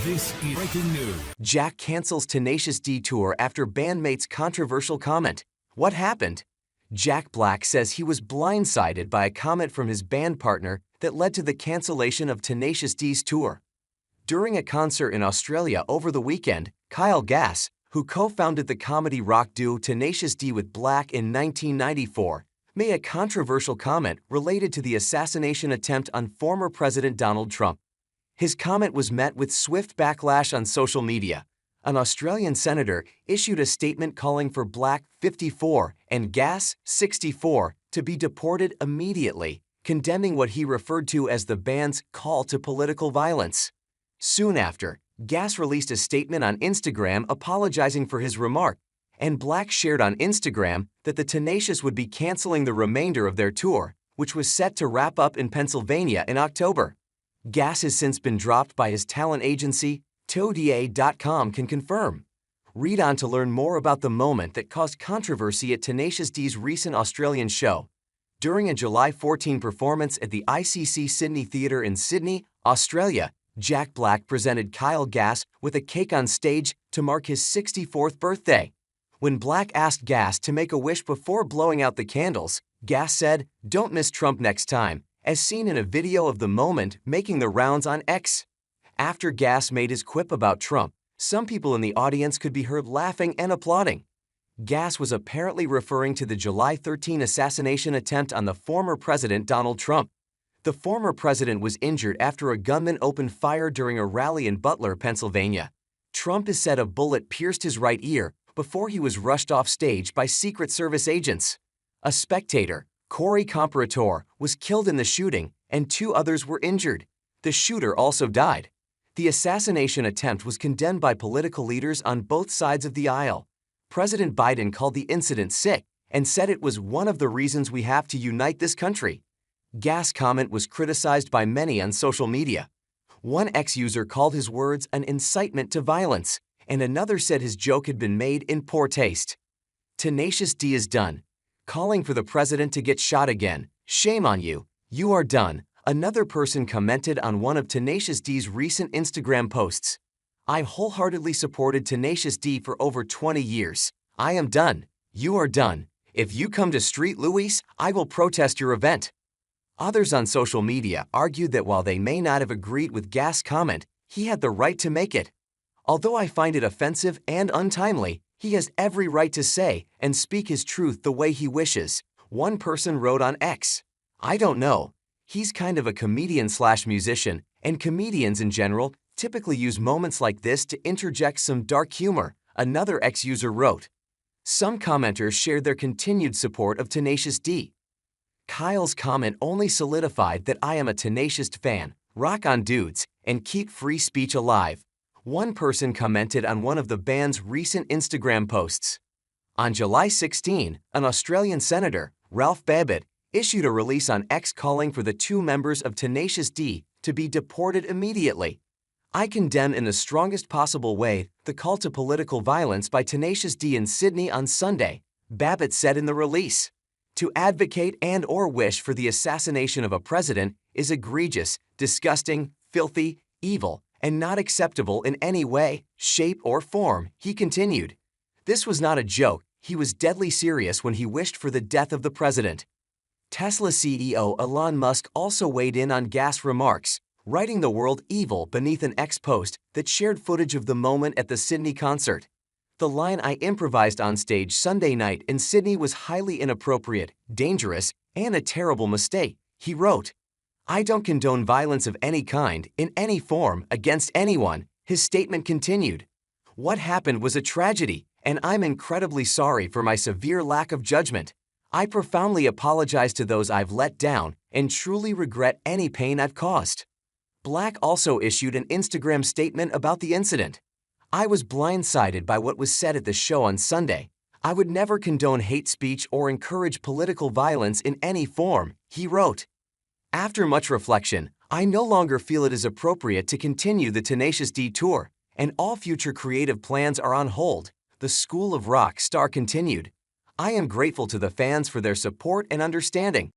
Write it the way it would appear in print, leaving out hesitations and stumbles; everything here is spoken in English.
This is breaking news. Jack cancels Tenacious D tour after bandmate's controversial comment. What happened? Jack Black says he was blindsided by a comment from his band partner that led to the cancellation of Tenacious D's tour. During a concert in Australia over the weekend, Kyle Gass, who co-founded the comedy rock duo Tenacious D with Black in 1994, made a controversial comment related to the assassination attempt on former President Donald Trump. His comment was met with swift backlash on social media. An Australian senator issued a statement calling for Black, 54, and Gass, 64, to be deported immediately, condemning what he referred to as the band's call to political violence. Soon after, Gass released a statement on Instagram apologizing for his remark, and Black shared on Instagram that the Tenacious would be canceling the remainder of their tour, which was set to wrap up in Pennsylvania in October. Gass has since been dropped by his talent agency, toda.com can confirm. Read on to learn more about the moment that caused controversy at Tenacious D's recent Australian show. During a July 14 performance at the ICC Sydney Theatre in Sydney, Australia, Jack Black presented Kyle Gass with a cake on stage to mark his 64th birthday. When Black asked Gass to make a wish before blowing out the candles, Gass said, "Don't miss Trump next time," as seen in a video of the moment making the rounds on X. After Gass made his quip about Trump, some people in the audience could be heard laughing and applauding. Gass was apparently referring to the July 13 assassination attempt on the former President Donald Trump. The former president was injured after a gunman opened fire during a rally in Butler, Pennsylvania. Trump is said a bullet pierced his right ear before he was rushed off stage by Secret Service agents. A spectator, Corey Comparator, was killed in the shooting, and 2 others were injured. The shooter also died. The assassination attempt was condemned by political leaders on both sides of the aisle. President Biden called the incident sick and said it was one of the reasons we have to unite this country. Gass' comment was criticized by many on social media. One ex-user called his words an incitement to violence, and another said his joke had been made in poor taste. Tenacious D is done. Calling for the president to get shot again. Shame on you. You are done. Another person commented on one of Tenacious D's recent Instagram posts. "I've wholeheartedly supported Tenacious D for over 20 years. I am done. You are done. If you come to Street Louis, I will protest your event." Others on social media argued that while they may not have agreed with Gass' comment, he had the right to make it. "Although I find it offensive and untimely, he has every right to say and speak his truth the way he wishes," one person wrote on X. "I don't know. He's kind of a comedian/musician, and comedians in general typically use moments like this to interject some dark humor," another ex-user wrote. Some commenters shared their continued support of Tenacious D. Kyle's comment only solidified that "I am a Tenacious fan, rock on dudes, and keep free speech alive." One person commented on one of the band's recent Instagram posts. On July 16, an Australian senator, Ralph Babbitt, issued a release on X calling for the 2 members of Tenacious D to be deported immediately. "I condemn in the strongest possible way the call to political violence by Tenacious D in Sydney on Sunday," Babbitt said in the release. "To advocate and/or wish for the assassination of a president is egregious, disgusting, filthy, evil, and not acceptable in any way, shape, or form," he continued. This was not a joke. He was deadly serious when he wished for the death of the president. Tesla CEO Elon Musk also weighed in on Gass' remarks, writing the word evil beneath an X post that shared footage of the moment at the Sydney concert. "The line I improvised on stage Sunday night in Sydney was highly inappropriate, dangerous, and a terrible mistake," he wrote. "I don't condone violence of any kind, in any form, against anyone," his statement continued. "What happened was a tragedy, and I'm incredibly sorry for my severe lack of judgment. I profoundly apologize to those I've let down and truly regret any pain I've caused." Black also issued an Instagram statement about the incident. "I was blindsided by what was said at the show on Sunday. I would never condone hate speech or encourage political violence in any form," he wrote. After much reflection, I no longer feel it is appropriate to continue the Tenacious D tour, and all future creative plans are on hold, the School of Rock star continued. "I am grateful to the fans for their support and understanding."